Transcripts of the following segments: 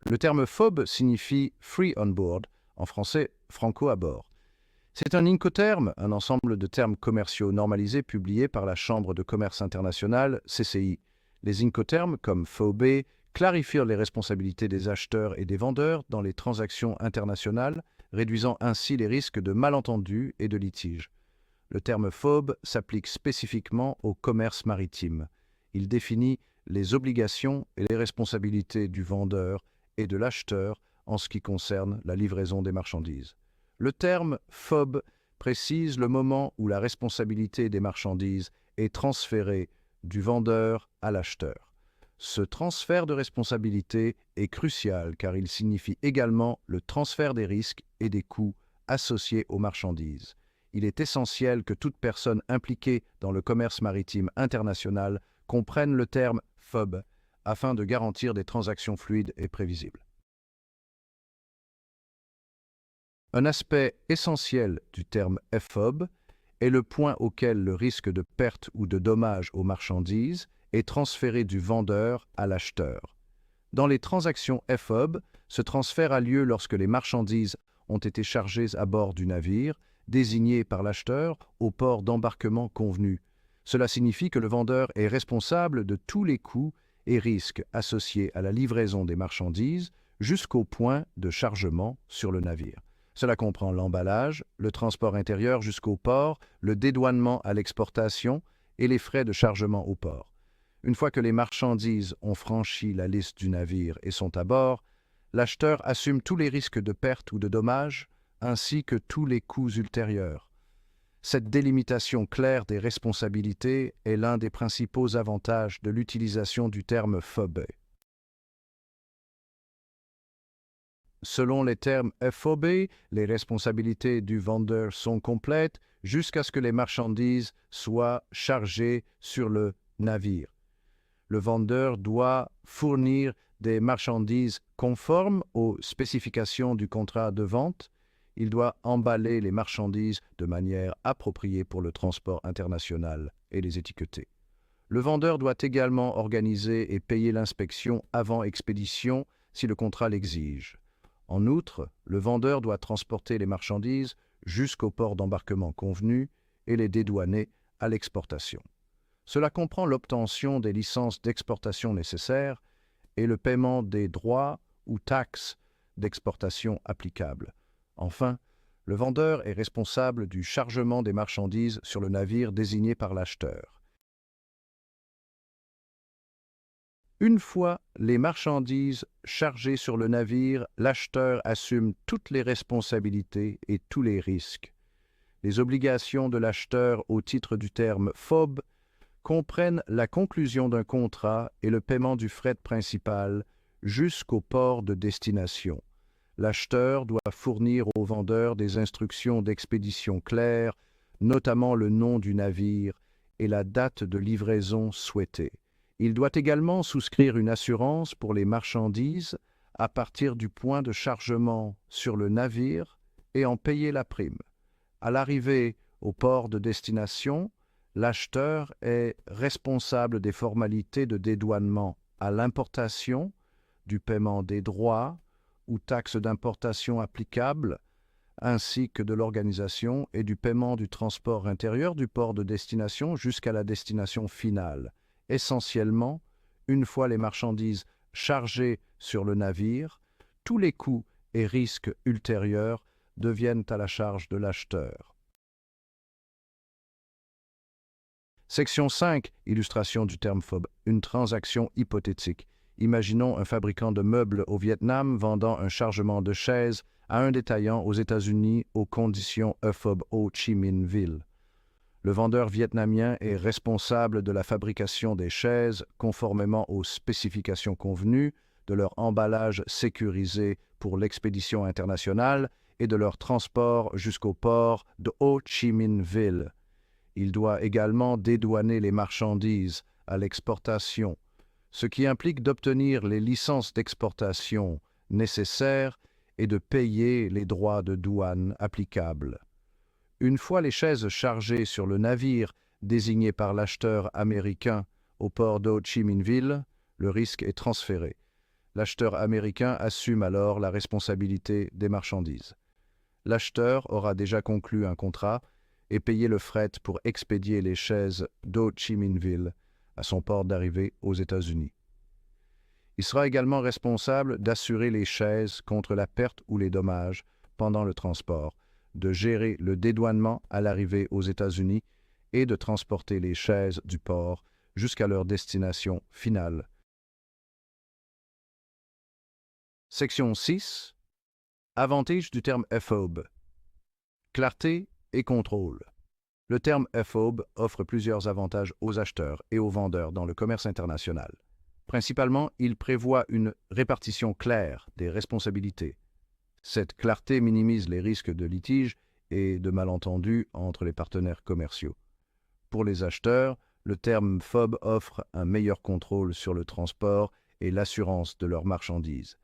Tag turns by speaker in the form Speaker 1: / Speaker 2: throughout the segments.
Speaker 1: Le terme FOB signifie Free on Board, en français franco à bord. C'est un incoterme, un ensemble de termes commerciaux normalisés publiés par la Chambre de commerce internationale, CCI. Les incotermes, comme FOB, clarifient les responsabilités des acheteurs et des vendeurs dans les transactions internationales, réduisant ainsi les risques de malentendus et de litiges. Le terme FOB s'applique spécifiquement au commerce maritime. Il définit les obligations et les responsabilités du vendeur et de l'acheteur en ce qui concerne la livraison des marchandises. Le terme FOB précise le moment où la responsabilité des marchandises est transférée du vendeur à l'acheteur. Ce transfert de responsabilité est crucial car il signifie également le transfert des risques et des coûts associés aux marchandises. Il est essentiel que toute personne impliquée dans le commerce maritime international comprenne le terme FOB afin de garantir des transactions fluides et prévisibles. Un aspect essentiel du terme FOB est le point auquel le risque de perte ou de dommage aux marchandises est transféré du vendeur à l'acheteur. Dans les transactions FOB, ce transfert a lieu lorsque les marchandises ont été chargées à bord du navire, désigné par l'acheteur au port d'embarquement convenu. Cela signifie que le vendeur est responsable de tous les coûts et risques associés à la livraison des marchandises jusqu'au point de chargement sur le navire. Cela comprend l'emballage, le transport intérieur jusqu'au port, le dédouanement à l'exportation et les frais de chargement au port. Une fois que les marchandises ont franchi la liste du navire et sont à bord, l'acheteur assume tous les risques de perte ou de dommage, ainsi que tous les coûts ultérieurs. Cette délimitation claire des responsabilités est l'un des principaux avantages de l'utilisation du terme FOB. Selon les termes FOB, les responsabilités du vendeur sont complètes jusqu'à ce que les marchandises soient chargées sur le navire. Le vendeur doit fournir des marchandises conformes aux spécifications du contrat de vente. Il doit emballer les marchandises de manière appropriée pour le transport international et les étiqueter. Le vendeur doit également organiser et payer l'inspection avant expédition si le contrat l'exige. En outre, le vendeur doit transporter les marchandises jusqu'au port d'embarquement convenu et les dédouaner à l'exportation. Cela comprend l'obtention des licences d'exportation nécessaires et le paiement des droits ou taxes d'exportation applicables. Enfin, le vendeur est responsable du chargement des marchandises sur le navire désigné par l'acheteur. Une fois les marchandises chargées sur le navire, l'acheteur assume toutes les responsabilités et tous les risques. Les obligations de l'acheteur au titre du terme FOB comprennent la conclusion d'un contrat et le paiement du fret principal jusqu'au port de destination. L'acheteur doit fournir au vendeur des instructions d'expédition claires, notamment le nom du navire et la date de livraison souhaitée. Il doit également souscrire une assurance pour les marchandises à partir du point de chargement sur le navire et en payer la prime. À l'arrivée au port de destination, l'acheteur est responsable des formalités de dédouanement à l'importation, du paiement des droits ou taxes d'importation applicables, ainsi que de l'organisation et du paiement du transport intérieur du port de destination jusqu'à la destination finale. Essentiellement, une fois les marchandises chargées sur le navire, tous les coûts et risques ultérieurs deviennent à la charge de l'acheteur. Section 5. Illustration du terme FOB. Une transaction hypothétique. Imaginons un fabricant de meubles au Vietnam vendant un chargement de chaises à un détaillant aux États-Unis aux conditions EFOB Ho Chi Minh Ville. Le vendeur vietnamien est responsable de la fabrication des chaises conformément aux spécifications convenues, de leur emballage sécurisé pour l'expédition internationale et de leur transport jusqu'au port de Ho Chi Minh Ville. Il doit également dédouaner les marchandises à l'exportation, ce qui implique d'obtenir les licences d'exportation nécessaires et de payer les droits de douane applicables. Une fois les chaises chargées sur le navire désigné par l'acheteur américain au port de Ho Chi Minh Ville, le risque est transféré. L'acheteur américain assume alors la responsabilité des marchandises. L'acheteur aura déjà conclu un contrat et payé le fret pour expédier les chaises d'Ho Chi Minh Ville à son port d'arrivée aux États-Unis. Il sera également responsable d'assurer les chaises contre la perte ou les dommages pendant le transport, de gérer le dédouanement à l'arrivée aux États-Unis et de transporter les chaises du port jusqu'à leur destination finale. Section 6. Avantage du terme FOB. Clarté et contrôle. Le terme FOB offre plusieurs avantages aux acheteurs et aux vendeurs dans le commerce international. Principalement, il prévoit une répartition claire des responsabilités. Cette clarté minimise les risques de litige et de malentendus entre les partenaires commerciaux. Pour les acheteurs, le terme FOB offre un meilleur contrôle sur le transport et l'assurance de leurs marchandises.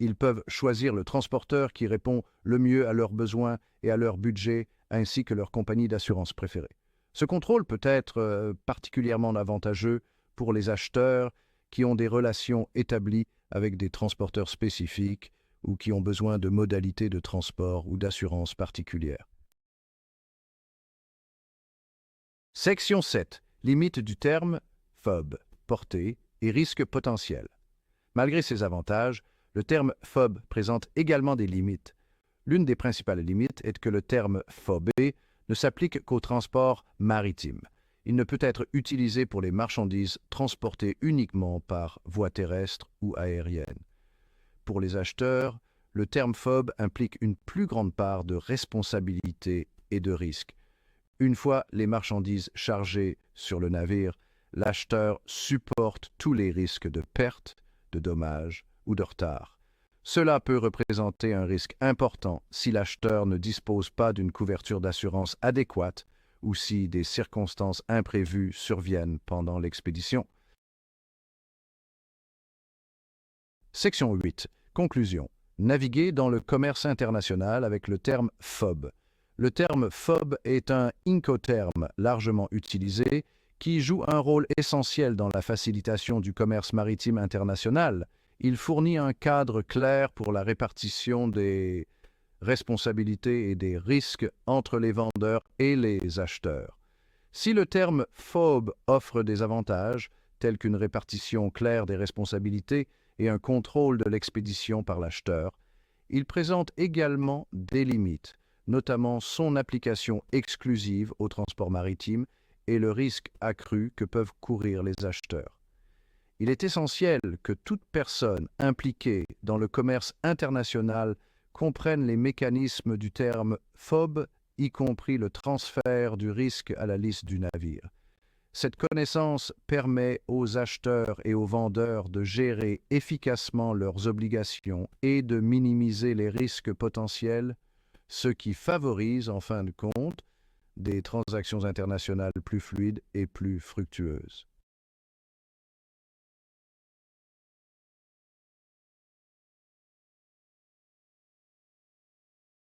Speaker 1: Ils peuvent choisir le transporteur qui répond le mieux à leurs besoins et à leur budget, ainsi que leur compagnie d'assurance préférée. Ce contrôle peut être particulièrement avantageux pour les acheteurs qui ont des relations établies avec des transporteurs spécifiques ou qui ont besoin de modalités de transport ou d'assurance particulières. Section 7. Limite du terme FOB, portée et risque potentiel. Malgré ses avantages, le terme FOB présente également des limites. L'une des principales limites est que le terme FOB ne s'applique qu'au transport maritime. Il ne peut être utilisé pour les marchandises transportées uniquement par voie terrestre ou aérienne. Pour les acheteurs, le terme FOB implique une plus grande part de responsabilité et de risque. Une fois les marchandises chargées sur le navire, l'acheteur supporte tous les risques de perte, de dommages ou de retard. Cela peut représenter un risque important si l'acheteur ne dispose pas d'une couverture d'assurance adéquate ou si des circonstances imprévues surviennent pendant l'expédition. Section 8. Conclusion. Naviguer dans le commerce international avec le terme FOB. Le terme FOB est un incoterme largement utilisé qui joue un rôle essentiel dans la facilitation du commerce maritime international. Il fournit un cadre clair pour la répartition des responsabilités et des risques entre les vendeurs et les acheteurs. Si le terme FOB offre des avantages, tels qu'une répartition claire des responsabilités et un contrôle de l'expédition par l'acheteur, il présente également des limites, notamment son application exclusive au transport maritime et le risque accru que peuvent courir les acheteurs. Il est essentiel que toute personne impliquée dans le commerce international comprenne les mécanismes du terme FOB, y compris le transfert du risque à la liste du navire. Cette connaissance permet aux acheteurs et aux vendeurs de gérer efficacement leurs obligations et de minimiser les risques potentiels, ce qui favorise, en fin de compte, des transactions internationales plus fluides et plus fructueuses.